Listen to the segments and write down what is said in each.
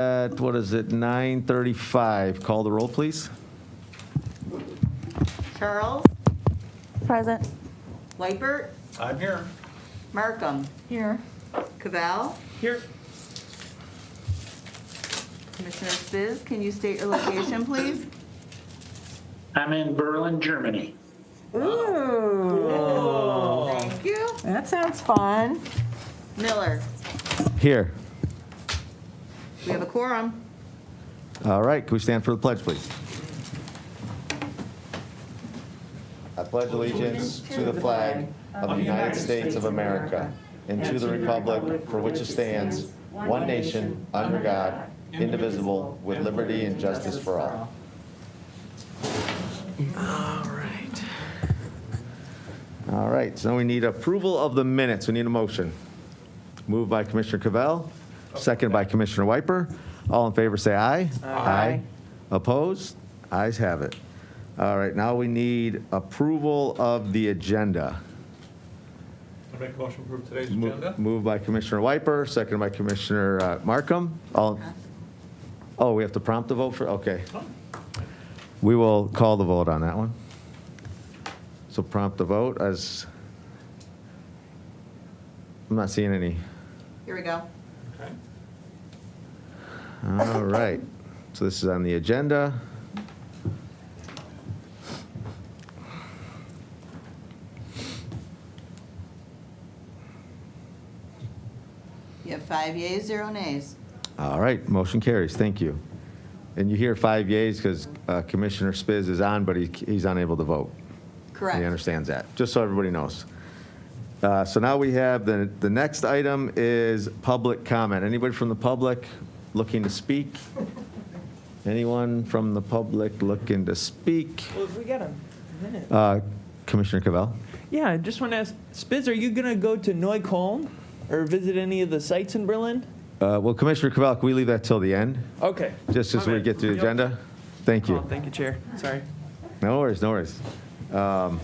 what is it, 9:35. Call the roll, please. Charles, Present. Lightbert, I'm here. Markham, Here. Cavell, Here. Commissioner Spiz, can you state your location, please? I'm in Berlin, Germany. Ooh. Thank you. That sounds fun. Miller, Here. we have a quorum. All right, can we stand for the pledge, please? I pledge allegiance to the flag of the United States of America and to the republic for which it stands, one nation, under God, indivisible, with liberty and justice for all. All right, so we need approval of the minutes. We need a motion. Moved by Commissioner Cavell, seconded by Commissioner Wiper. All in favor say aye. Aye. Opposed? Ayes have it. All right, now we need approval of the agenda. I make a motion to approve today's agenda. Moved by Commissioner Wiper, seconded by Commissioner Markham. Oh, we have to prompt the vote for, okay. We will call the vote on that one. So prompt the vote as, I'm not seeing any. Here we go. Okay. All right, so this is on the agenda. You have 5 yeas, 0 nays. All right, motion carries, thank you. And you hear 5 yeas because Commissioner Spiz is on, but he's unable to vote. Correct. He understands that, just so everybody knows. So now we have, the next item is public comment. Anybody from the public looking to speak? Anyone from the public looking to speak? Well, if we got a minute. Commissioner Cavell? Yeah, I just want to ask, Spiz, are you going to go to Neukölln or visit any of the sites in Berlin? Well, Commissioner Cavell, can we leave that till the end? Okay. Just as My we bad. get through the agenda? Thank you. Oh, thank you, Chair. Sorry. No worries, no worries. All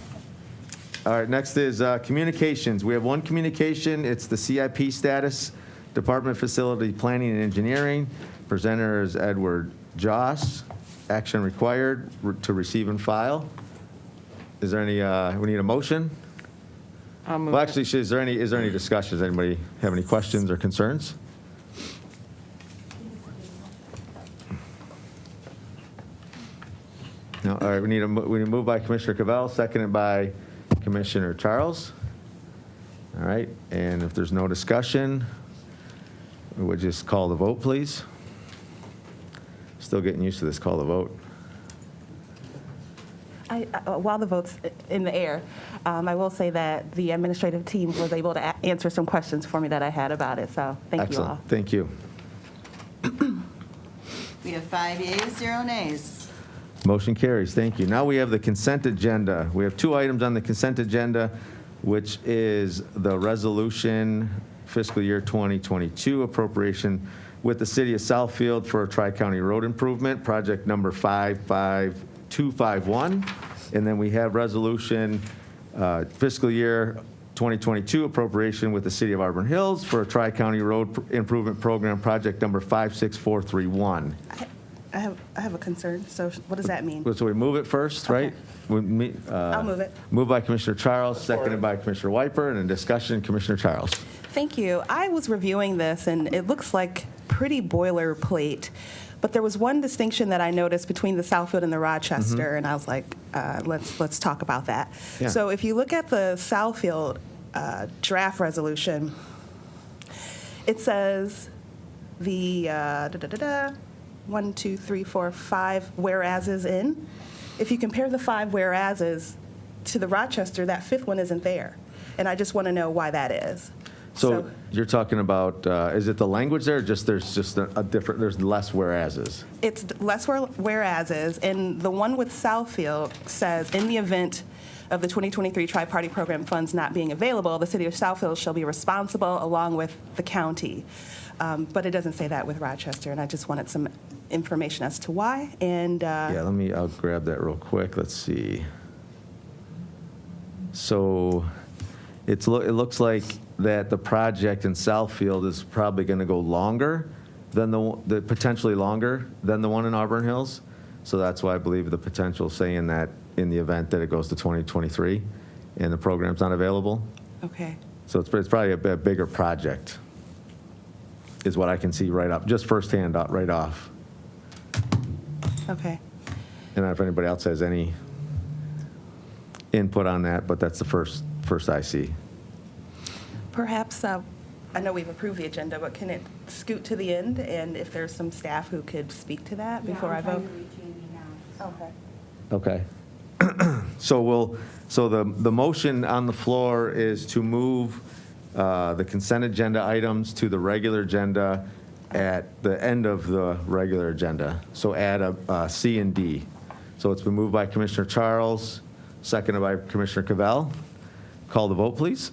right, next is communications. We have one communication. It's the CIP status, Department of Facility Planning and Engineering. Presenter is Edward Joss. Action required to receive and file. Is there any, we need a motion? Well, actually, is there any discussion? Does anybody have any questions or concerns? No, all right, we need a move by Commissioner Cavell, seconded by Commissioner Charles. All right, and if there's no discussion, we would just call the vote, please. Still getting used to this call the vote. While the vote's in the air, I will say that the administrative team was able to answer some questions for me that I had about it, so thank you all. Excellent, thank you. We have 5 yeas, 0 nays. Motion carries, thank you. Now we have the consent agenda. We have 2 items on the consent agenda, which is the resolution fiscal year 2022 appropriation with the city of Southfield for a Tri-County road improvement, project number 55251. And then we have resolution fiscal year 2022 appropriation with the city of Auburn Hills for a Tri-County road improvement program, project number 56431. I have a concern, so what does that mean? So we move it first, right? I'll move it. Moved by Commissioner Charles, seconded by Commissioner Wiper, and in discussion, Commissioner Charles. Thank you. I was reviewing this, and it looks like pretty boilerplate, but there was one distinction that I noticed between the Southfield and the Rochester, and I was like, let's talk about that. Yeah. So if you look at the Southfield draft resolution, it says the 1, 2, 3, 4, 5 whereases in. If you compare the 5 whereases to the Rochester, that 5th one isn't there. And I just want to know why that is. So you're talking about, is it the language there, or there's just a different, there's less whereases? It's less whereases, and the one with Southfield says, in the event of the 2023 Tri-Party Program funds not being available, the city of Southfield shall be responsible along with the county. But it doesn't say that with Rochester, and I just wanted some information as to why. And Yeah, I'll grab that real quick. Let's see. So it looks like that the project in Southfield is probably going to go longer than the potentially longer than the one in Auburn Hills. So that's why I believe the potential saying that in the event that it goes to 2023 and the program's not available. Okay. So it's probably a bit bigger project is what I can see right up, just firsthand right off. Okay. And if anybody else has any input on that, but that's the first I see. Perhaps, I know we've approved the agenda, but can it scoot to the end? And if there's some staff who could speak to that before I vote? Okay. Okay. So the motion on the floor is to move the consent agenda items to the regular agenda at the end of the regular agenda. So add a C and D. So it's been moved by Commissioner Charles, seconded by Commissioner Cavell. Call the vote, please.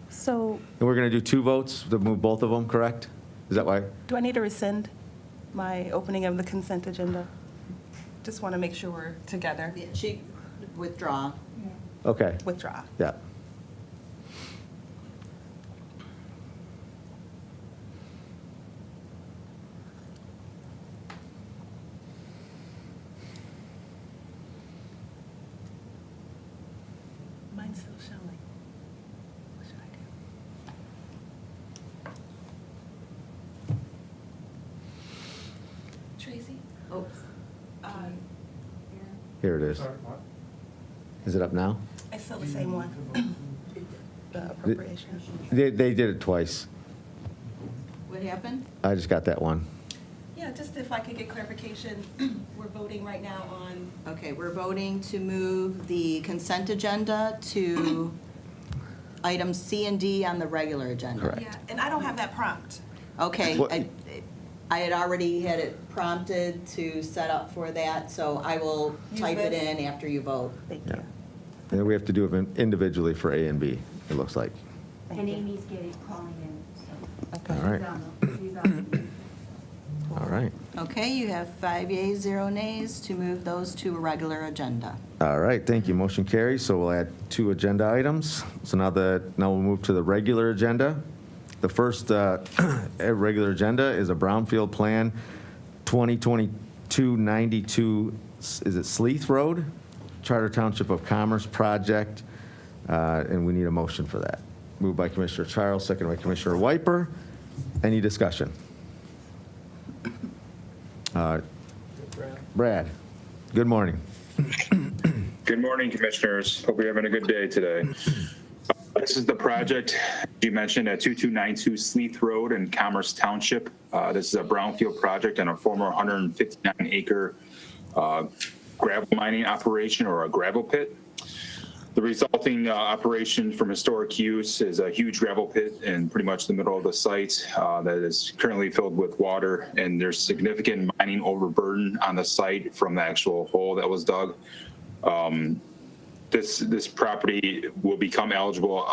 So And we're going to do 2 votes to move both of them, correct? Is that why? do I need to rescind my opening of the consent agenda? Just want to make sure we're together. Yeah, she withdraw. Okay, Withdraw. yeah. Mine's still showing. What should I do? Tracy? Oops. Here it is. Sorry, what? Is it up now? It's still the same one. The appropriation. They did it twice. What happened? I just got that one. Yeah, just if I could get clarification, we're voting right now on. Okay, we're voting to move the consent agenda to items C and D on the regular agenda. Correct. Yeah, and I don't have that prompt. Okay, What- I had already had it prompted to set up for that, so I will Use type it this? in after you vote. Thank Yeah. you. And we have to do them individually for A and B, it looks like. And Amy's calling in, so. Okay. All right, She's on. all right. Okay, you have 5 yeas, 0 nays to move those to a regular agenda. All right, thank you. Motion carries, so we'll add 2 agenda items. So now we'll move to the regular agenda. The first regular agenda is a brownfield plan, 2022-92, is it Sleeth Road? Charter Township of Commerce project, and we need a motion for that. Moved by Commissioner Charles, second by Commissioner Wiper. Any discussion? Brad, good morning. Good morning, Commissioners. Hope you're having a good day today. This is the project you mentioned at 2292 Sleeth Road in Commerce Township. This is a brownfield project on a former 159-acre gravel mining operation or a gravel pit. The resulting operation from historic use is a huge gravel pit in pretty much the middle of the site that is currently filled with water, and there's significant mining overburden on the site from the actual hole that was dug. This property will become eligible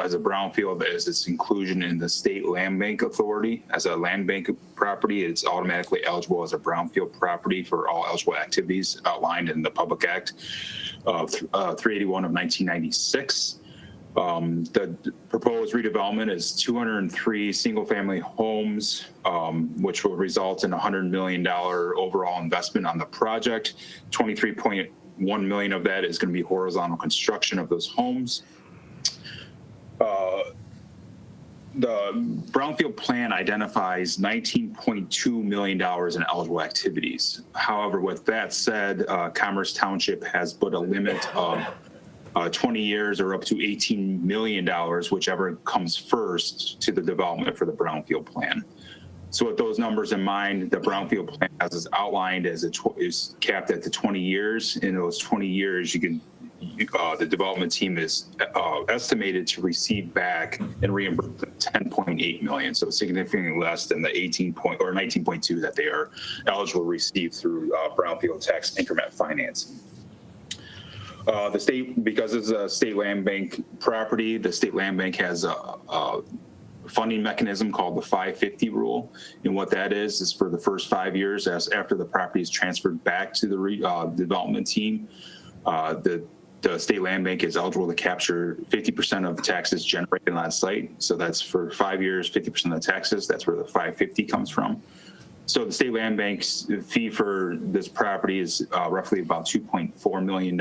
as a brownfield as its inclusion in the State Land Bank Authority. As a land bank property, it's automatically eligible as a brownfield property for all eligible activities outlined in the Public Act of 381 of 1996. The proposed redevelopment is 203 single-family homes, which will result in $100 million overall investment on the project. 23.1 million of that is going to be horizontal construction of those homes. The brownfield plan identifies $19.2 million in eligible activities. However, with that said, Commerce Township has put a limit of 20 years or up to $18 million, whichever comes first to the development for the brownfield plan. So with those numbers in mind, the brownfield plan as is outlined as is capped at the 20 years. In those 20 years, the development team is estimated to receive back and reimburse 10.8 million, so significantly less than the 19.2 that they are eligible to receive through brownfield tax increment financing. The state, because it's a state land bank property, the state land bank has a funding mechanism called the 550 rule. And what that is for the first 5 years after the property is transferred back to the development team, the the state land bank is eligible to capture 50% of the taxes generated on site. So that's for 5 years, 50% of the taxes. That's where the 550 comes from. So the state land bank's fee for this property is roughly about $2.4 million.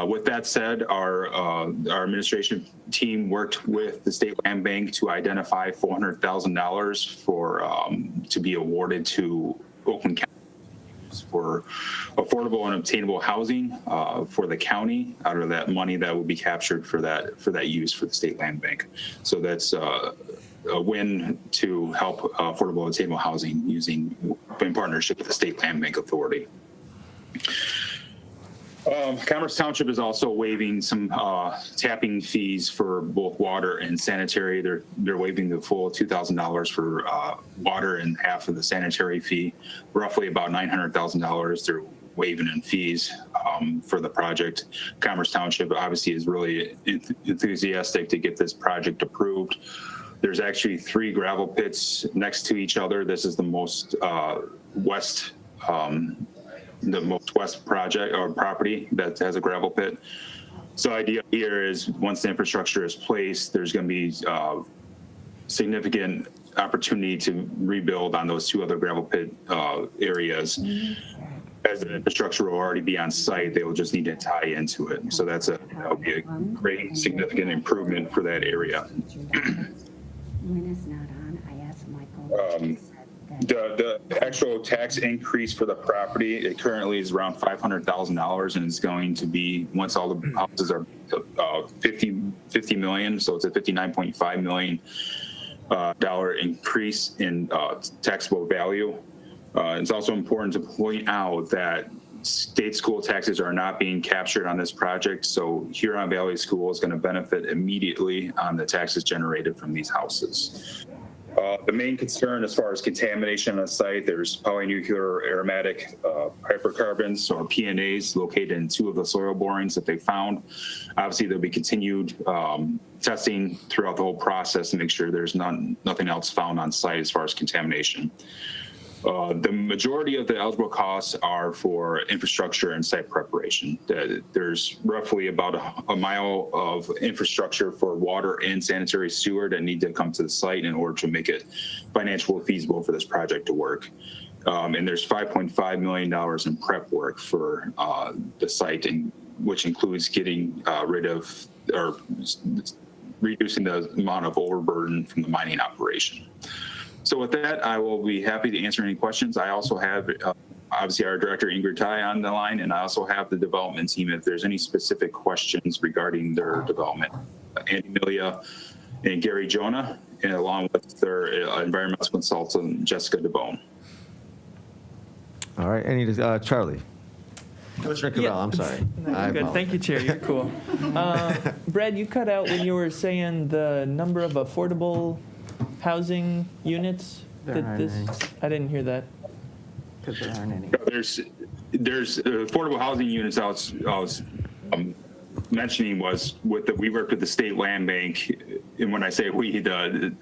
With that said, our administration team worked with the state land bank to identify $400,000 for to be awarded to Oakland County for affordable and obtainable housing for the county out of that money that will be captured for that use for the state land bank. So that's a win to help affordable and obtainable housing in partnership with the state land bank authority. Commerce Township is also waiving some tapping fees for both water and sanitary. They're waiving the full $2,000 for water and half of the sanitary fee, roughly about $900,000. They're waiving in fees for the project. Commerce Township obviously is really enthusiastic to get this project approved. There's actually 3 gravel pits next to each other. This is the most west project or property that has a gravel pit. So the idea here is once the infrastructure is placed, there's going to be significant opportunity to rebuild on those 2 other gravel pit areas. As the infrastructure will already be on site, they will just need to tie into it. So that'll be a great significant improvement for that area. When it's not on, I asked Michael. The actual tax increase for the property, it currently is around $500,000, and it's going to be, once all the houses are 50 million, so it's a $59.5 million dollar increase in taxable value. It's also important to point out that state school taxes are not being captured on this project, so Huron Valley School is going to benefit immediately on the taxes generated from these houses. The main concern as far as contamination on the site, there's polynuclear aromatic hydrocarbons or PNAs located in 2 of the soil borings that they found. Obviously, there'll be continued testing throughout the whole process to make sure there's nothing else found on site as far as contamination. The majority of the eligible costs are for infrastructure and site preparation. There's roughly about a mile of infrastructure for water and sanitary sewer that need to come to the site in order to make it financially feasible for this project to work. And there's $5.5 million in prep work for the site, which includes getting rid of or reducing the amount of overburden from the mining operation. So with that, I will be happy to answer any questions. I also have, obviously, our director, Ingrid Tai, on the line, and I also have the development team if there's any specific questions regarding their development. Andy Milia and Gary Jonah, and along with their environmental consultant, Jessica DeBone. All right, Charlie. Commissioner Cavell, I'm sorry. I Good. apologize. Thank you, Chair. You're cool. Brad, you cut out when you were saying the number of affordable housing units. There aren't any. I didn't hear that. Because there aren't any. There's affordable housing units I was mentioning was we worked with the state land bank, and when I say we, the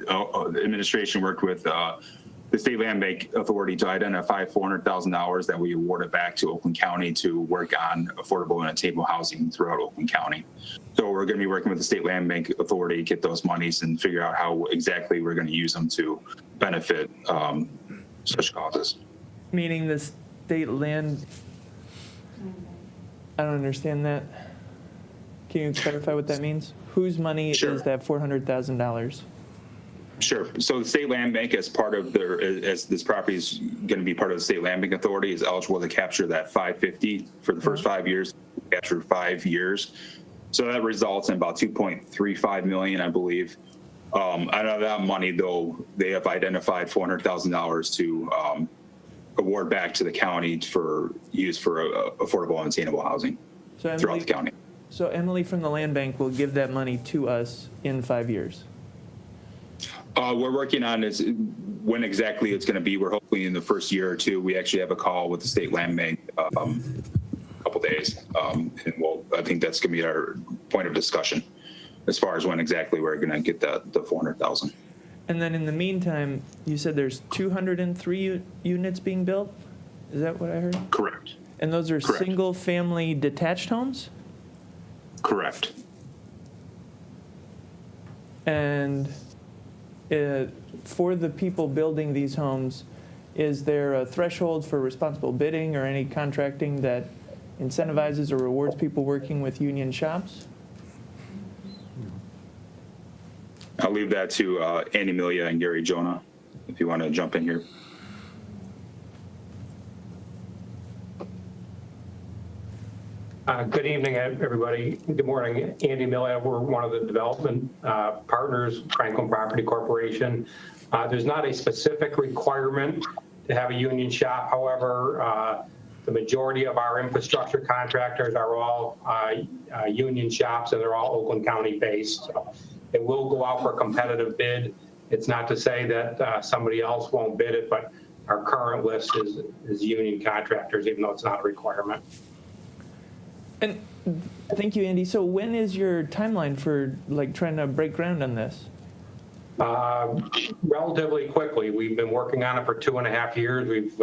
administration worked with the state land bank authority to identify $400,000 that we awarded back to Oakland County to work on affordable and attainable housing throughout Oakland County. So we're going to be working with the state land bank authority to get those monies and figure out how exactly we're going to use them to benefit such causes. Meaning the state land. I don't understand that. Can you clarify what that means? Whose money Sure. is that $400,000? Sure. So the state land bank, as part of as this property is going to be part of the state land bank authority, is eligible to capture that 550 for the first 5 years, capture 5 years. So that results in about 2.35 million, I believe. Out of that money, though, they have identified $400,000 to award back to the county for use for affordable and attainable housing throughout the county. So Emily from the land bank will give that money to us in 5 years. We're working on is when exactly it's going to be. We're hoping in the first year or two. We actually have a call with the state land bank a couple days, and I think that's going to be our point of discussion as far as when exactly we're going to get the 400,000. And then in the meantime, you said there's 203 units being built? Is that what I heard? Correct. And those are Correct. single-family detached homes? Correct. And for the people building these homes, is there a threshold for responsible bidding or any contracting that incentivizes or rewards people working with union shops? I'll leave that to Andy Milia and Gary Jonah, if you want to jump in here. Good evening, everybody. Good morning. Andy Miller, we're one of the development partners, Franklin Property Corporation. There's not a specific requirement to have a union shop. However, the majority of our infrastructure contractors are all union shops, and they're all Oakland County based. So it will go out for a competitive bid. It's not to say that somebody else won't bid it, but our current list is union contractors, even though it's not a requirement. And thank you, Andy. So when is your timeline for like trying to break ground on this? Relatively quickly. We've been working on it for 2.5 years. We've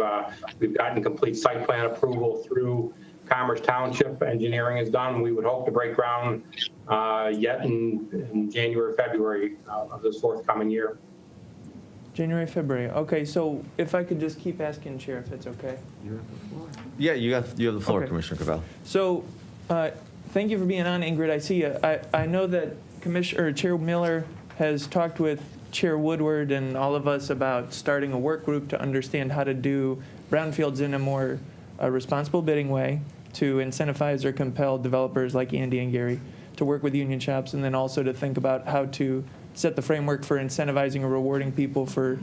gotten complete site plan approval through Commerce Township. Engineering is done. We would hope to break ground yet in January, February of this forthcoming year. January, February. Okay, so if I could just keep asking, Chair, if it's okay. Yeah, you have the floor, Okay. Commissioner Cavell. So thank you for being on, Ingrid. I see you. I know that Chair Miller has talked with Chair Woodward and all of us about starting a work group to understand how to do brownfields in a more responsible bidding way to incentivize or compel developers like Andy and Gary to work with union shops, and then also to think about how to set the framework for incentivizing or rewarding people for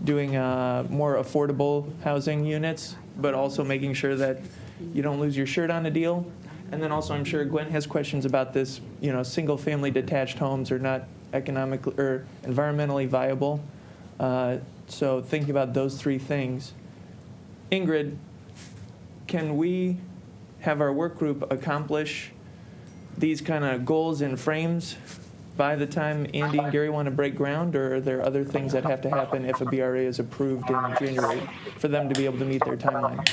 doing more affordable housing units, but also making sure that you don't lose your shirt on a deal. And then also, I'm sure Gwen has questions about this, single-family detached homes are not economically or environmentally viable. So thinking about those three things. Ingrid, can we have our work group accomplish these kind of goals and frames by the time Andy and Gary want to break ground, or are there other things that have to happen if a BRA is approved in January for them to be able to meet their timeline?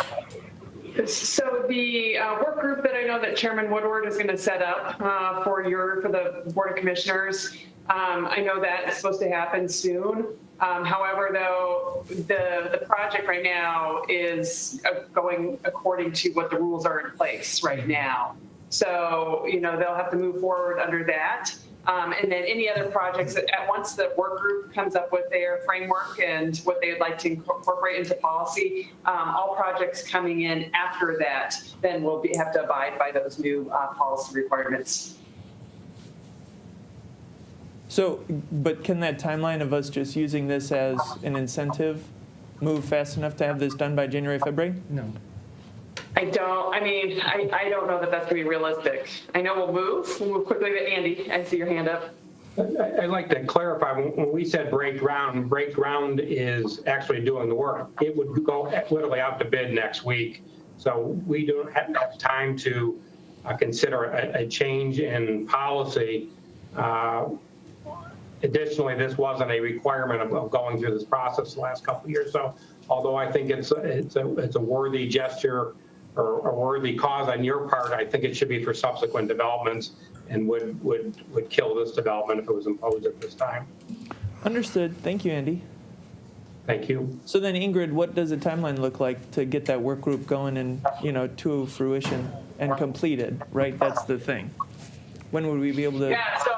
So the work group that I know that Chairman Woodward is going to set up for the Board of Commissioners, I know that is supposed to happen soon. However, though, the project right now is going according to what the rules are in place right now. So, they'll have to move forward under that. And then any other projects, once the work group comes up with their framework and what they would like to incorporate into policy, all projects coming in after that then will have to abide by those new policy requirements. So, but can that timeline of us just using this as an incentive move fast enough to have this done by January, February? No. I don't know that that's going to be realistic. I know we'll move quickly. But Andy, I see your hand up. I'd like to clarify, when we said break ground is actually doing the work. It would go literally out to bid next week. So we don't have time to consider a change in policy. Additionally, this wasn't a requirement of going through this process the last couple of years. So although I think it's a worthy gesture or a worthy cause on your part, I think it should be for subsequent developments and would kill this development if it was imposed at this time. Understood. Thank you, Andy. Thank you. So then, Ingrid, what does a timeline look like to get that work group going and, to fruition and completed, right? That's the thing. When would we be able to? Yeah, so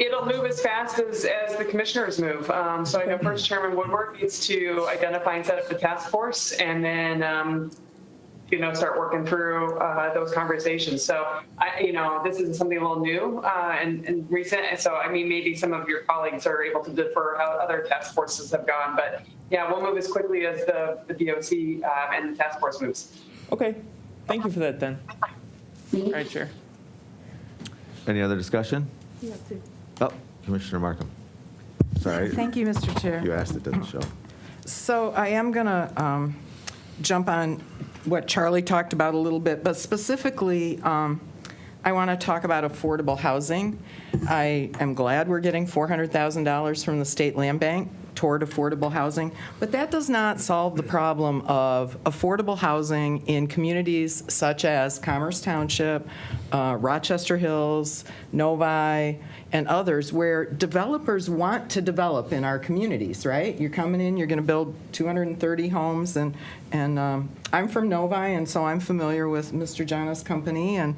it'll move as fast as the commissioners move. So I know first Chairman Woodward needs to identify and set up the task force, and then start working through those conversations. So this is something a little new and recent. So maybe some of your colleagues are able to defer how other task forces have gone, but yeah, we'll move as quickly as the DOC and the task force moves. Okay, thank you for that then. All right, Chair. Any other discussion? Yeah, too. Oh, Commissioner Markham. Sorry. Thank you, Mr. Chair. You asked, it doesn't show. So I am going to jump on what Charlie talked about a little bit, but specifically, I want to talk about affordable housing. I am glad we're getting $400,000 from the State Land Bank toward affordable housing, but that does not solve the problem of affordable housing in communities such as Commerce Township, Rochester Hills, Novi, and others, where developers want to develop in our communities, right? You're coming in, you're going to build 230 homes, and I'm from Novi, and so I'm familiar with Mr. Jana's company and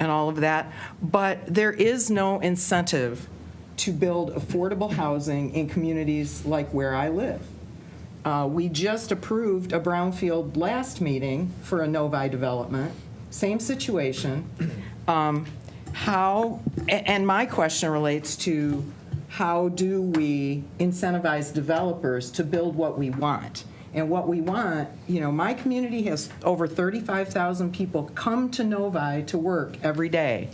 all of that, but there is no incentive to build affordable housing in communities like where I live. We just approved a brownfield last meeting for a Novi development, same situation. And my question relates to how do we incentivize developers to build what we want? And what we want, my community has over 35,000 people come to Novi to work every day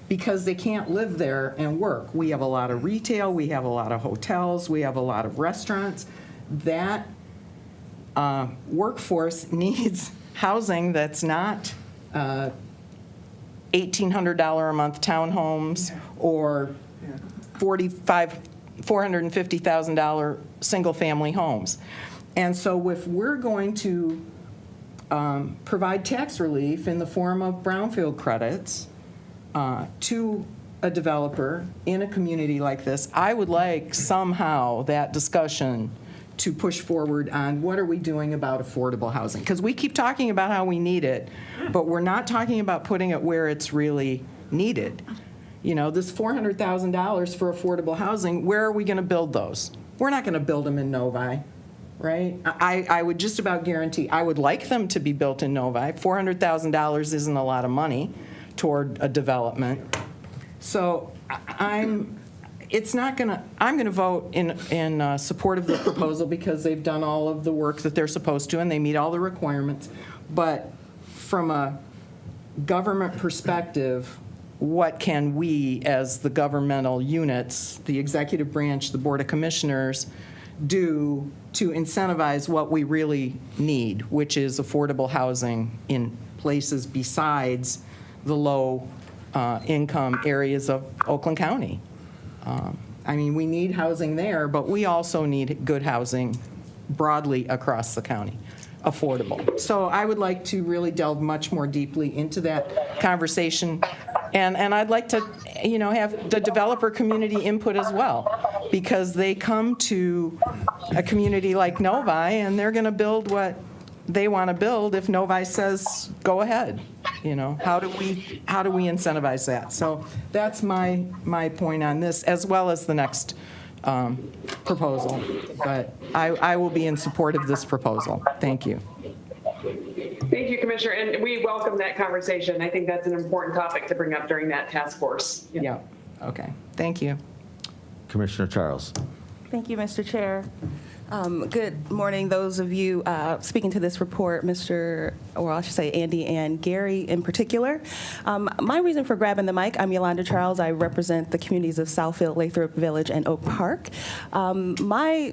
because they can't live there and work. We have a lot of retail, we have a lot of hotels, we have a lot of restaurants. That workforce needs housing that's not $1,800 a month townhomes or $450,000 single-family homes. And so if we're going to provide tax relief in the form of brownfield credits to a developer in a community like this, I would like somehow that discussion to push forward on what are we doing about affordable housing. Because we keep talking about how we need it, but we're not talking about putting it where it's really needed. This $400,000 for affordable housing, where are we going to build those? We're not going to build them in Novi, right? I would just about guarantee, I would like them to be built in Novi. $400,000 isn't a lot of money toward a development. So I'm going to vote in support of the proposal because they've done all of the work that they're supposed to and they meet all the requirements. But from a government perspective, what can we as the governmental units, the executive branch, the Board of Commissioners, do to incentivize what we really need, which is affordable housing in places besides the low income areas of Oakland County? We need housing there, but we also need good housing broadly across the county, affordable. So I would like to really delve much more deeply into that conversation, and I'd like to, have the developer community input as well, because they come to a community like Novi, and they're going to build what they want to build if Novi says, go ahead. How do we incentivize that? So that's my point on this, as well as the next proposal. But I will be in support of this proposal. Thank you. Thank you, Commissioner, and we welcome that conversation. I think that's an important topic to bring up during that task force. Yeah. Okay. Thank you. Commissioner Charles. Thank you, Mr. Chair. Good morning, those of you speaking to this report, I should say Andy and Gary in particular. My reason for grabbing the mic, I'm Yolanda Charles. I represent the communities of Southfield, Lathrop Village, and Oak Park. My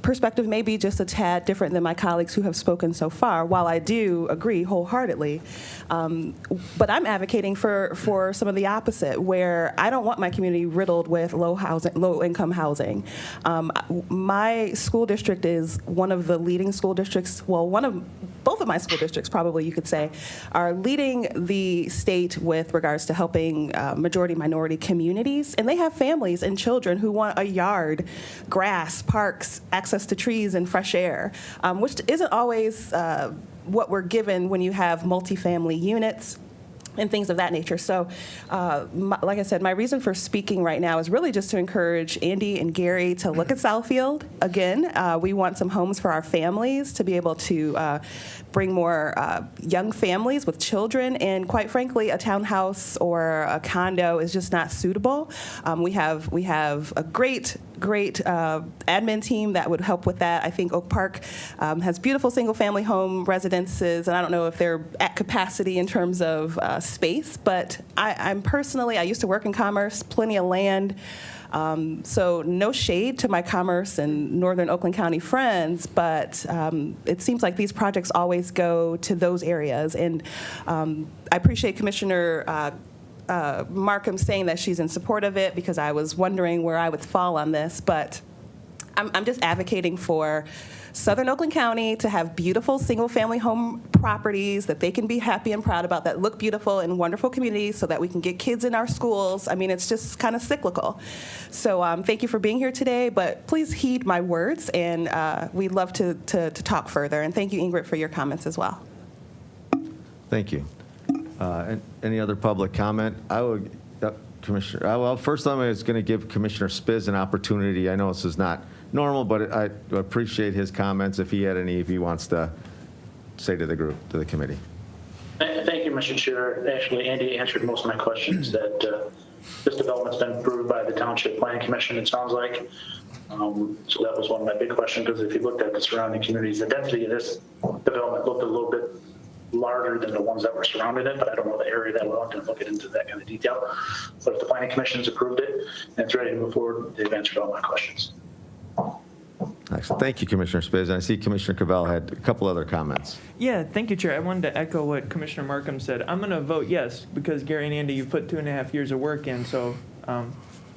perspective may be just a tad different than my colleagues who have spoken so far, while I do agree wholeheartedly. But I'm advocating for some of the opposite, where I don't want my community riddled with low-income housing. My school district is one of the leading school districts, both of my school districts, probably you could say, are leading the state with regards to helping majority-minority communities. And they have families and children who want a yard, grass, parks, access to trees and fresh air, which isn't always what we're given when you have multifamily units and things of that nature. So, like I said, my reason for speaking right now is really just to encourage Andy and Gary to look at Southfield again. We want some homes for our families to be able to bring more young families with children, and quite frankly, a townhouse or a condo is just not suitable. We have a great admin team that would help with that. I think Oak Park has beautiful single-family home residences, and I don't know if they're at capacity in terms of space, but I used to work in commerce, plenty of land, so no shade to my commerce and northern Oakland County friends, but it seems like these projects always go to those areas, and I appreciate Commissioner Markham saying that she's in support of it, because I was wondering where I would fall on this, but I'm just advocating for Southern Oakland County to have beautiful single-family home properties that they can be happy and proud about, that look beautiful in wonderful communities so that we can get kids in our schools. I mean, it's just kind of cyclical. So thank you for being here today, but please heed my words, and we'd love to talk further. And thank you, Ingrid, for your comments as well. Thank you. Any other public comment? I would, Commissioner, well, first I'm going to give Commissioner Spiz an opportunity. I know this is not normal, but I appreciate his comments if he had any, if he wants to say to the group, to the committee. Thank you, Mr. Chair. Actually, Andy answered most of my questions. That this development's been approved by the Township Planning Commission, it sounds like. So that was one of my big questions, because if you looked at the surrounding communities, the density of this development looked a little bit larger than the ones that were surrounding it, but I don't know the area that well to look into that kind of detail. But if the Planning Commission's approved it and it's ready to move forward, they've answered all my questions. Excellent. Thank you, Commissioner Spiz. And I see Commissioner Cavell had a couple other comments. Yeah, thank you, Chair. I wanted to echo what Commissioner Markham said. I'm going to vote yes, because Gary and Andy, you've put 2.5 years of work in, so I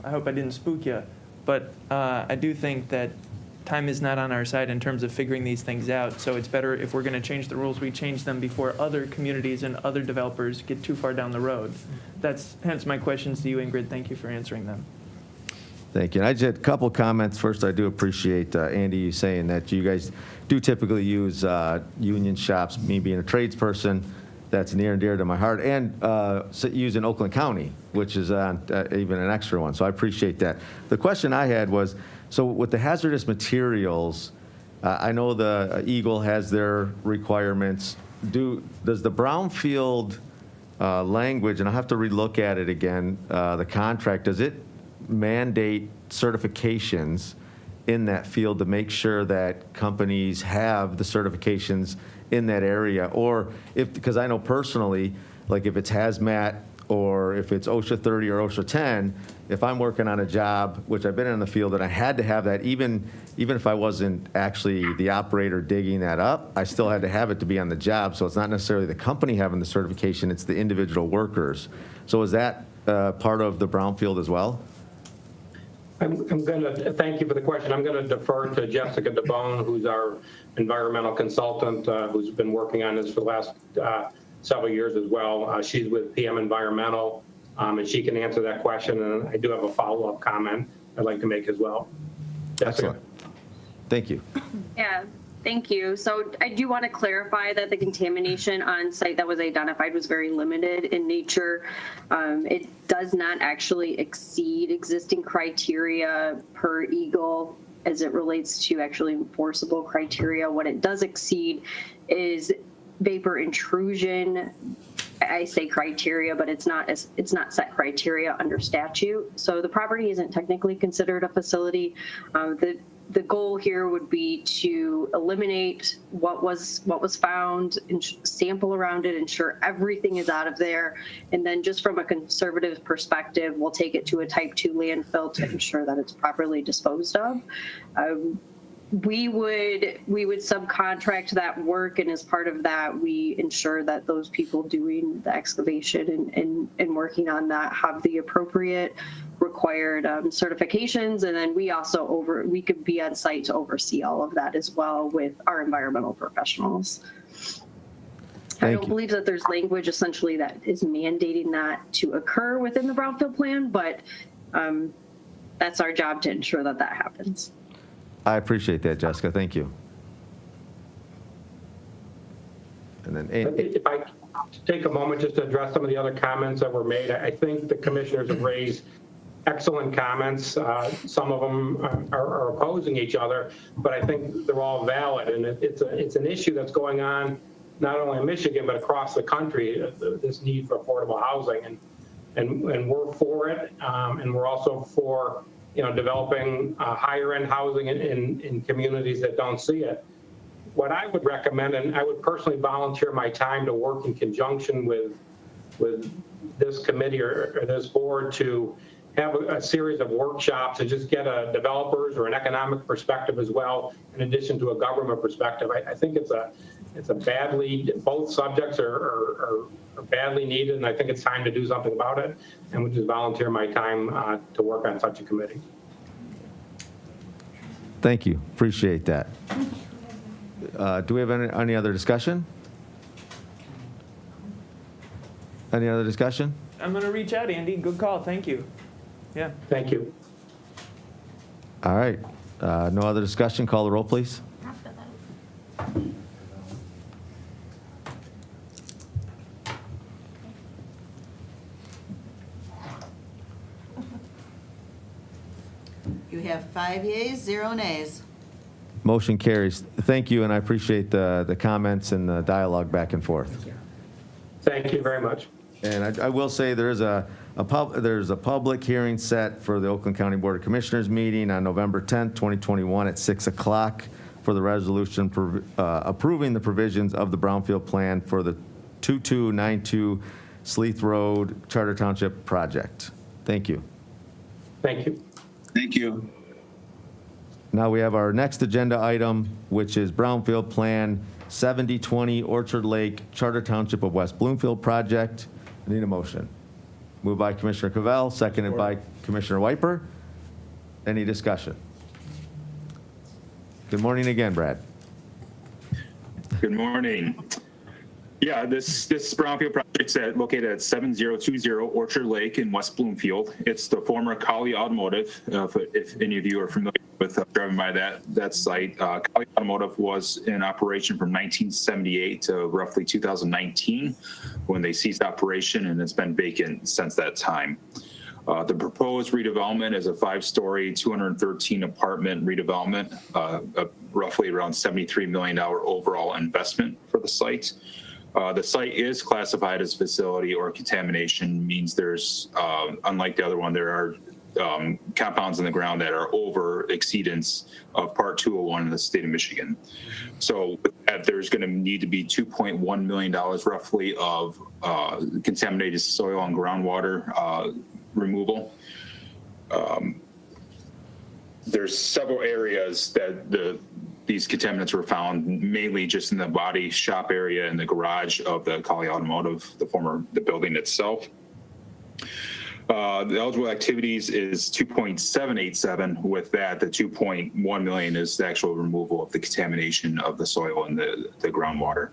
hope I didn't spook you. But I do think that time is not on our side in terms of figuring these things out, so it's better if we're going to change the rules, we change them before other communities and other developers get too far down the road. That's hence my questions to you, Ingrid. Thank you for answering them. Thank you. And I just had a couple comments. First, I do appreciate Andy you saying that you guys do typically use union shops, me being a tradesperson, that's near and dear to my heart, and using Oakland County, which is even an extra one. So I appreciate that. The question I had was, so with the hazardous materials, I know the Eagle has their requirements. Does the brownfield language, and I'll have to relook at it again, the contract, does it mandate certifications in that field to make sure that companies have the certifications in that area? Or because I know personally, like if it's hazmat or if it's OSHA 30 or OSHA 10, if I'm working on a job, which I've been in the field, and I had to have that, even if I wasn't actually the operator digging that up, I still had to have it to be on the job. So it's not necessarily the company having the certification, it's the individual workers. So is that part of the brownfield as well? I'm going to thank you for the question. I'm going to defer to Jessica DeBone, who's our environmental consultant, who's been working on this for the last several years as well. She's with PM Environmental, and she can answer that question. And I do have a follow-up comment I'd like to make as well. Jessica. Excellent. Thank you. Yeah, thank you. So I do want to clarify that the contamination on site that was identified was very limited in nature. It does not actually exceed existing criteria per Eagle as it relates to actually enforceable criteria. What it does exceed is vapor intrusion. I say criteria, but it's not set criteria under statute. So the property isn't technically considered a facility. The goal here would be to eliminate what was found, and sample around it, ensure everything is out of there, and then just from a conservative perspective, we'll take it to a type 2 landfill to ensure that it's properly disposed of. We would subcontract that work, and as part of that, we ensure that those people doing the excavation and working on that have the appropriate required certifications, and then we could be on site to oversee all of that as well with our environmental professionals. I don't believe that there's language essentially that is mandating that to occur within the brownfield plan, but that's our job to ensure that that happens. I appreciate that, Jessica. Thank you. And then, if I take a moment just to address some of the other comments that were made, I think the commissioners have raised excellent comments. Some of them are opposing each other, but I think they're all valid. And it's an issue that's going on not only in Michigan, but across the country, this need for affordable housing. And we're for it. And we're also for developing higher end housing in communities that don't see it. What I would recommend, and I would personally volunteer my time to work in conjunction with this committee or this board to have a series of workshops and just get a developers or an economic perspective as well, in addition to a government perspective. I think it's a both subjects are badly needed, and I think it's time to do something about it, and would just volunteer my time to work on such a committee. Thank you. Appreciate that. Do we have any other discussion? Any other discussion? I'm going to reach out, Andy. Good call. Thank you. Yeah. Thank you. All right. No other discussion. Call the roll, please. You have 5 yeas, 0 nays. Motion carries. Thank you, and I appreciate the comments and the dialogue back and forth. Thank you very much. And I will say there's a public hearing set for the Oakland County Board of Commissioners meeting on November 10th, 2021 at 6 o'clock for the resolution approving the provisions of the Brownfield Plan for the 2292 Sleeth Road Charter Township project. Thank you. Thank you. Thank you. Now we have our next agenda item, which is Brownfield Plan 7020 Orchard Lake Charter Township of West Bloomfield project. I need a motion. Moved by Commissioner Cavell, seconded by Commissioner Wiper. Any discussion? Good morning again, Brad. Good morning. Yeah, this Brownfield project is located at 7020 Orchard Lake in West Bloomfield. It's the former Collie Automotive. If any of you are familiar with driving by that site, Collie Automotive was in operation from 1978 to roughly 2019 when they ceased operation, and it's been vacant since that time. The proposed redevelopment is a 5-story, 213 apartment redevelopment, roughly around $73 million overall investment for the site. The site is classified as facility or contamination, means there's, unlike the other one, there are compounds in the ground that are over exceedance of Part 201 in the state of Michigan. So with that, there's going to need to be $2.1 million roughly of contaminated soil and groundwater removal. There's several areas that these contaminants were found, mainly just in the body shop area and the garage of the Collie Automotive, the building itself. The eligible activities is 2.787. With that, the 2.1 million is the actual removal of the contamination of the soil and the groundwater.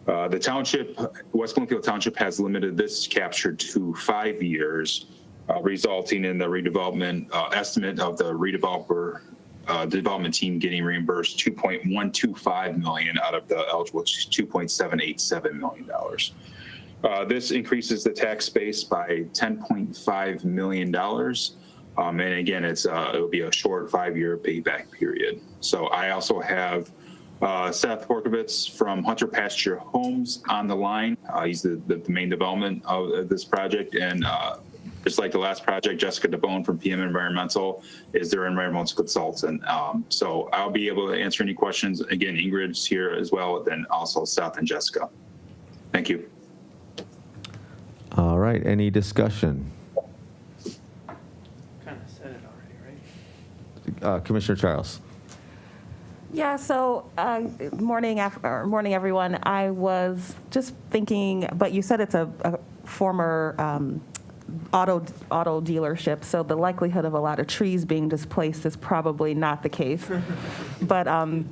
The township, West Bloomfield Township, has limited this capture to 5 years, resulting in the redevelopment estimate of the development team getting reimbursed $2.125 million out of the eligible $2.787 million. This increases the tax base by $10.5 million. And again, it'll be a short 5-year payback period. So I also have Seth Horkovitz from Hunter Pasture Homes on the line. He's the main development of this project. And just like the last project, Jessica DeBone from PM Environmental is their environmental consultant. So I'll be able to answer any questions. Again, Ingrid's here as well, then also Seth and Jessica. Thank you. All right, any discussion? Kind of said it already, right? Commissioner Charles. Yeah, so morning, everyone. I was just thinking, but you said it's a former auto dealership, so the likelihood of a lot of trees being displaced is probably not the case. But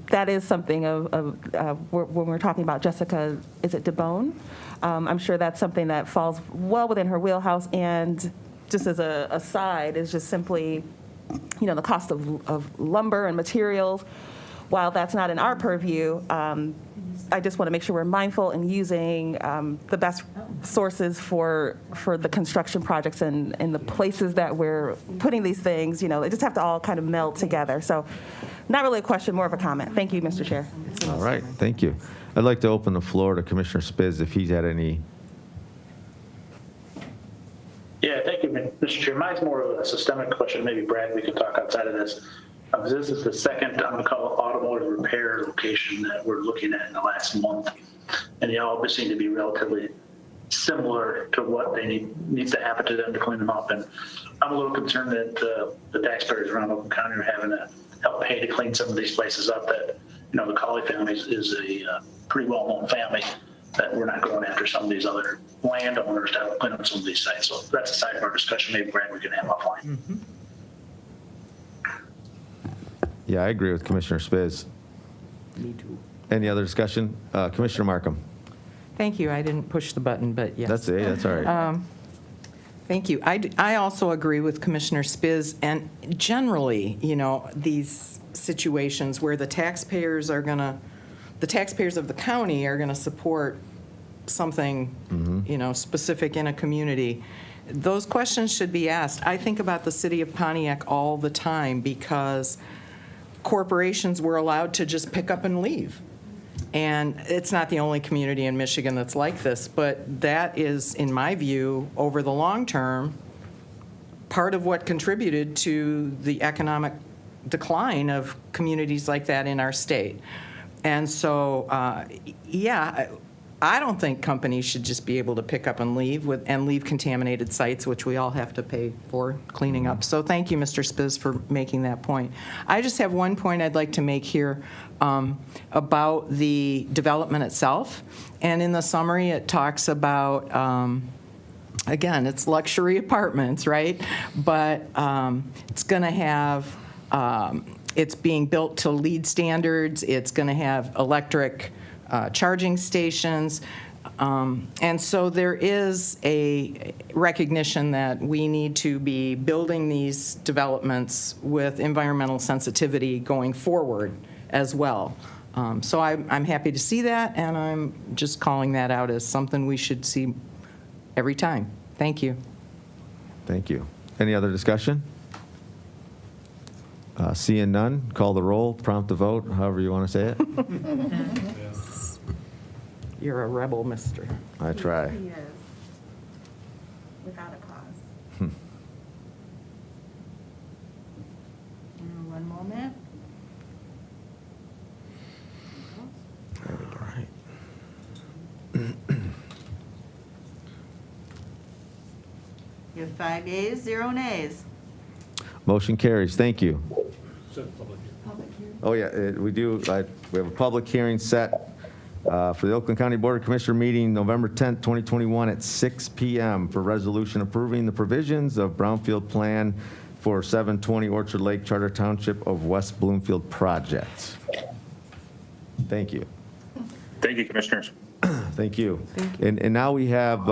that is something when we're talking about Jessica, is it DeBone? I'm sure that's something that falls well within her wheelhouse. And just as a aside, is just simply, the cost of lumber and materials. While that's not in our purview, I just want to make sure we're mindful in using the best sources for the construction projects and the places that we're putting these things. They just have to all kind of meld together. So not really a question, more of a comment. Thank you, Mr. Chair. All right, thank you. I'd like to open the floor to Commissioner Spiz if he's had any. Yeah, thank you, Mr. Chair. Mine's more of a systemic question. Maybe, Brad, we can talk outside of this. This is the second, I'm going to call it automotive repair location that we're looking at in the last month. And they all seem to be relatively similar to what needs to happen to them to clean them up. And I'm a little concerned that the taxpayers around Oakland County are having to help pay to clean some of these places up. That, the Colley family is a pretty well-known family, that we're not going after some of these other landowners to help clean up some of these sites. So that's a side of our discussion. Maybe, Brad, we can have offline. Mm-hmm. Yeah, I agree with Commissioner Spiz. Me too. Any other discussion? Commissioner Markham? Thank you. I didn't push the button, but yes. That's it, that's all right. Thank you. I also agree with Commissioner Spiz, and generally, these situations where the taxpayers of the county are gonna support something, specific in a community, those questions should be asked. I think about the city of Pontiac all the time because corporations were allowed to just pick up and leave. And it's not the only community in Michigan that's like this, but that is, in my view, over the long term, part of what contributed to the economic decline of communities like that in our state. And so, I don't think companies should just be able to pick up and leave leave contaminated sites, which we all have to pay for cleaning up. So thank you, Mr. Spiz, for making that point. I just have one point I'd like to make here about the development itself. And in the summary, it talks about, again, it's luxury apartments, right? But it's going to have, it's being built to LEED standards. It's going to have electric charging stations. And so there is a recognition that we need to be building these developments with environmental sensitivity going forward as well. So I'm happy to see that, and I'm just calling that out as something we should see every time. Thank you. Thank you. Any other discussion? Seeing none, call the roll, prompt the vote, however you want to say it. You're a rebel, mister. I try. He is. Without a cause. One moment. All right. You have 5 yeas, 0 nays. Motion carries. Thank you. Set the public hearing. Oh, yeah, we do. We have a public hearing set for the Oakland County Board of Commissioner meeting November 10th, 2021 at 6 p.m. for resolution approving the provisions of Brownfield Plan for 720 Orchard Lake Charter Township of West Bloomfield project. Thank you. Thank you, Commissioners. Thank you. And now we have,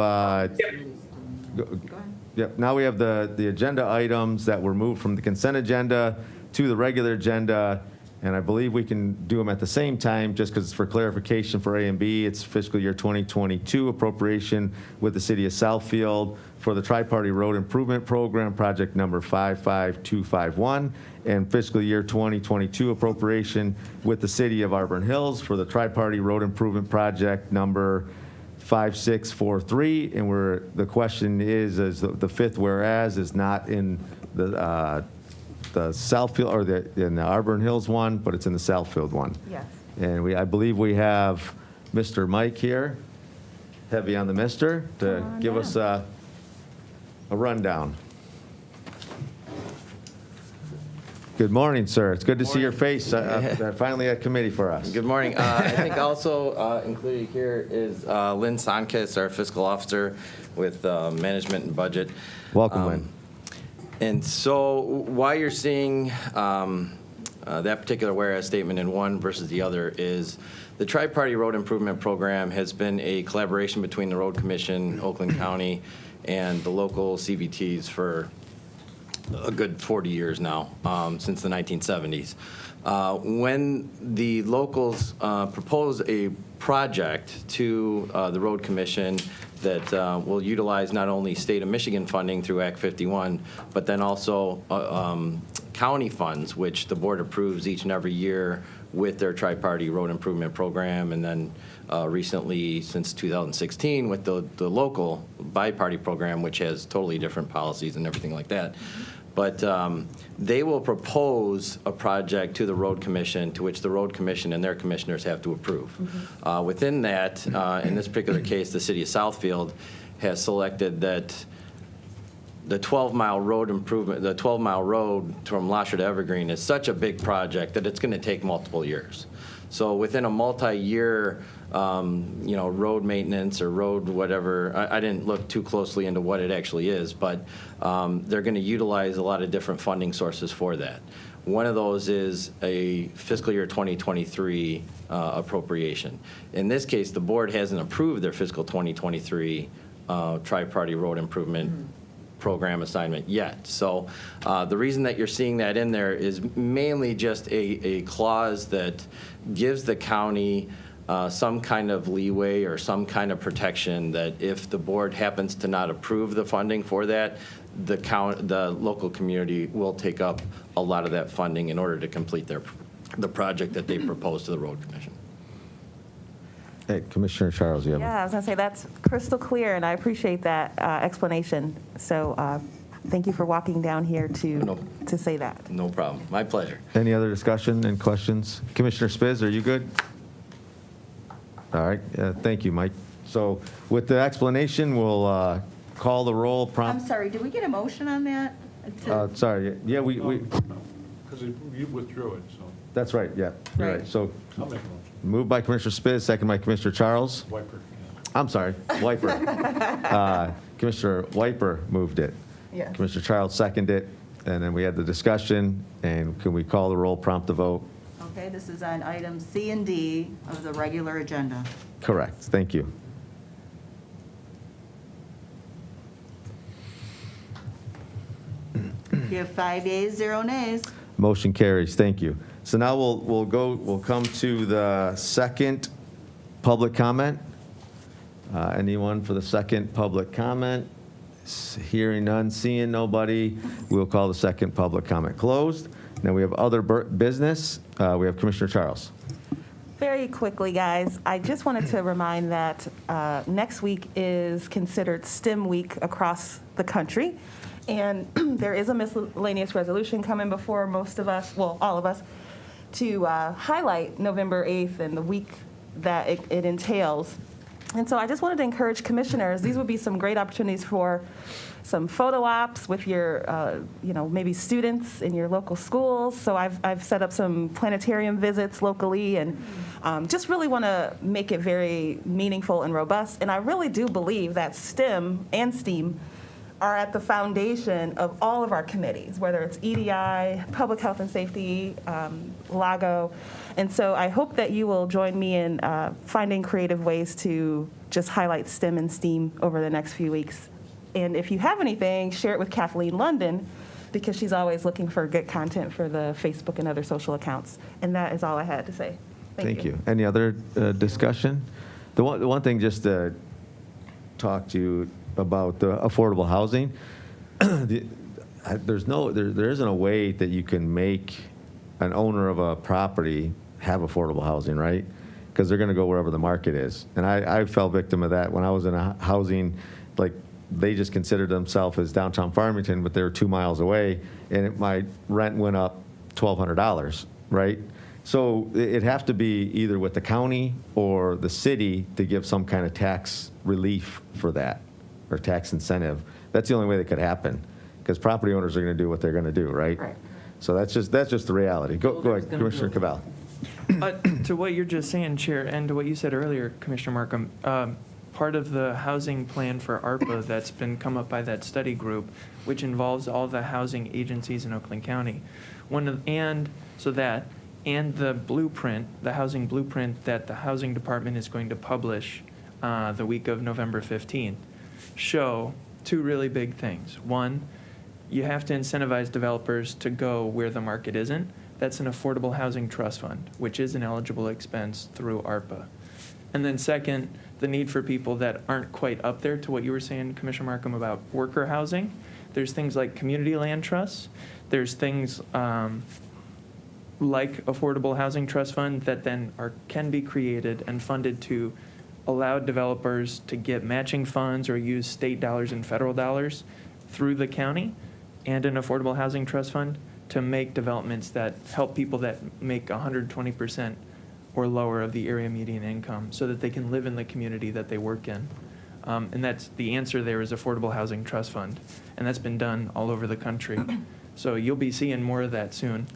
Yep, now we have the agenda items that were moved from the consent agenda to the regular agenda, and I believe we can do them at the same time, just because it's for clarification for A and B. It's fiscal year 2022 appropriation with the city of Southfield for the Tri-Party Road Improvement Program, project number 55251, and fiscal year 2022 appropriation with the city of Auburn Hills for the Tri-Party Road Improvement Project number 5643, and the question is the fifth whereas is not in the Southfield or in the Auburn Hills one, but it's in the Southfield one. Yes. And I believe we have Mr. Mike here, heavy on the mister, to give us a rundown. Good morning, sir. It's good to see your face finally at committee for us. Good morning. I think also included here is Lynn Sonkis, our fiscal officer with management and budget. Welcome, Lynn. And so why you're seeing that particular whereas statement in one versus the other is the Tri-Party Road Improvement Program has been a collaboration between the Road Commission, Oakland County, and the local CVTs for a good 40 years now, since the 1970s. When the locals propose a project to the Road Commission that will utilize not only state of Michigan funding through Act 51, but then also county funds, which the board approves each and every year with their Tri-Party Road Improvement Program, and then recently, since 2016, with the local bi-party program, which has totally different policies and everything like that. But they will propose a project to the Road Commission, to which the Road Commission and their commissioners have to approve. Within that, in this particular case, the city of Southfield has selected that the 12-mile road improvement, the 12-mile road from Lasher to Evergreen is such a big project that it's going to take multiple years. So within a multi-year, road maintenance or road whatever, I didn't look too closely into what it actually is, but they're going to utilize a lot of different funding sources for that. One of those is a fiscal year 2023 appropriation. In this case, the board hasn't approved their fiscal 2023 tri-party road improvement program assignment yet. So the reason that you're seeing that in there is mainly just a clause that gives the county some kind of leeway or some kind of protection that if the board happens to not approve the funding for that, the local community will take up a lot of that funding in order to complete the project that they propose to the road commission. Hey, Commissioner Charles, you have Yeah, I was going to say that's crystal clear, and I appreciate that explanation. So thank you for walking down here to say that. No problem. My pleasure. any other discussion and questions? Commissioner Spiz, are you good? All right, thank you, Mike. So with the explanation, we'll call the roll I'm prompt. sorry, did we get a motion on that? Sorry, yeah, we Because you withdrew it, so that's right, yeah. You're Right. right. So I'll make a motion. moved by Commissioner Spiz, second by Commissioner Charles. Wiper. Yeah. I'm sorry, Wiper. Commissioner Wiper moved it. Yes. Commissioner Charles seconded it, and then we had the discussion, and can we call the roll, prompt the vote? Okay, this is on item C and D of the regular agenda. Correct, thank you. You have 5 yeas, 0 nays. Motion carries, thank you. So now we'll come to the second public comment. Anyone for the second public comment? Hearing none, seeing nobody, we'll call the second public comment closed. Now we have other business. We have Commissioner Charles. Very quickly, guys, I just wanted to remind that next week is considered STEM week across the country. And there is a miscellaneous resolution coming before most of us, well, all of us, to highlight November 8th and the week that it entails. And so I just wanted to encourage commissioners, these would be some great opportunities for some photo ops with your, maybe students in your local schools. So I've set up some planetarium visits locally and just really want to make it very meaningful and robust. And I really do believe that STEM and STEAM are at the foundation of all of our committees, whether it's EDI, Public Health and Safety, LAGO. And so I hope that you will join me in finding creative ways to just highlight STEM and STEAM over the next few weeks. And if you have anything, share it with Kathleen London, because she's always looking for good content for the Facebook and other social accounts. And that is all I had to say. Thank you. Any other discussion? The one thing just to talk to you about the affordable housing, there isn't a way that you can make an owner of a property have affordable housing, right? Because they're going to go wherever the market is. And I fell victim of that when I was in a housing, like they just considered themselves as downtown Farmington, but they were 2 miles away, and my rent went up $1,200, right? So it'd have to be either with the county or the city to give some kind of tax relief for that, or tax incentive. That's the only way that could happen, because property owners are going to do what they're going to do, right? Right. So that's just the reality. Go ahead, Commissioner Cavell. To what you're just saying, Chair, and to what you said earlier, Commissioner Markham, part of the housing plan for ARPA that's been come up by that study group, which involves all the housing agencies in Oakland County, and the blueprint, the housing blueprint that the housing department is going to publish the week of November 15th, show two really big things. One, you have to incentivize developers to go where the market isn't. That's an affordable housing trust fund, which is an eligible expense through ARPA. And then second, the need for people that aren't quite up there to what you were saying, Commissioner Markham, about worker housing. There's things like community land trusts. There's things like affordable housing trust fund that then can be created and funded to allow developers to get matching funds or use state dollars and federal dollars through the county and an affordable housing trust fund to make developments that help people that make 120% or lower of the area median income so that they can live in the community that they work in. And that's the answer there is affordable housing trust fund. And that's been done all over the country. So you'll be seeing more of that soon.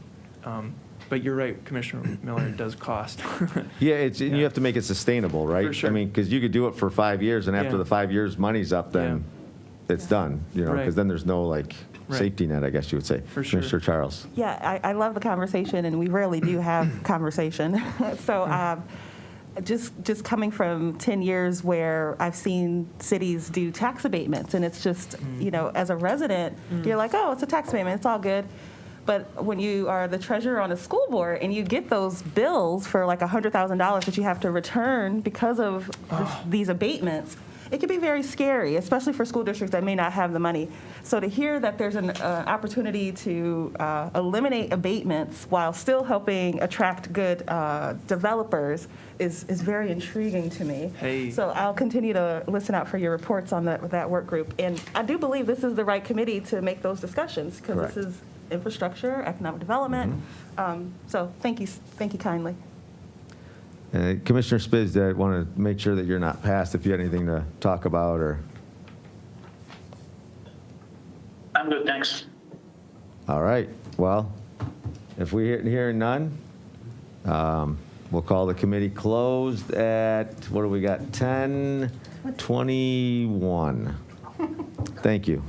But you're right, Commissioner Miller, it does cost. Yeah, and you have to make it sustainable, right? For sure. I mean, because you could do it for 5 years, and after Yeah. the 5 years, money's up, then it's done, Right. because then there's no safety net, I guess you would say. For sure. Mr. Charles. Yeah, I love the conversation, and we rarely do have conversation. So just coming from 10 years where I've seen cities do tax abatements, and it's just, as a resident, you're like, oh, it's a tax abatement, it's all good. But when you are the treasurer on a school board and you get those bills for like $100,000 that you have to return because of these abatements, it can be very scary, especially for school districts that may not have the money. So to hear that there's an opportunity to eliminate abatements while still helping attract good developers is very intriguing to me. Hey. So I'll continue to listen out for your reports on that work group. And I do believe this is the right committee to make those discussions, because Correct. this is infrastructure, economic development. So thank you kindly. Commissioner Spiz, I want to make sure that you're not passed if you had anything to talk about or. I'm good, thanks. All right. Well, if we hear none, we'll call the committee closed at, what do we got, 10:21. Thank you.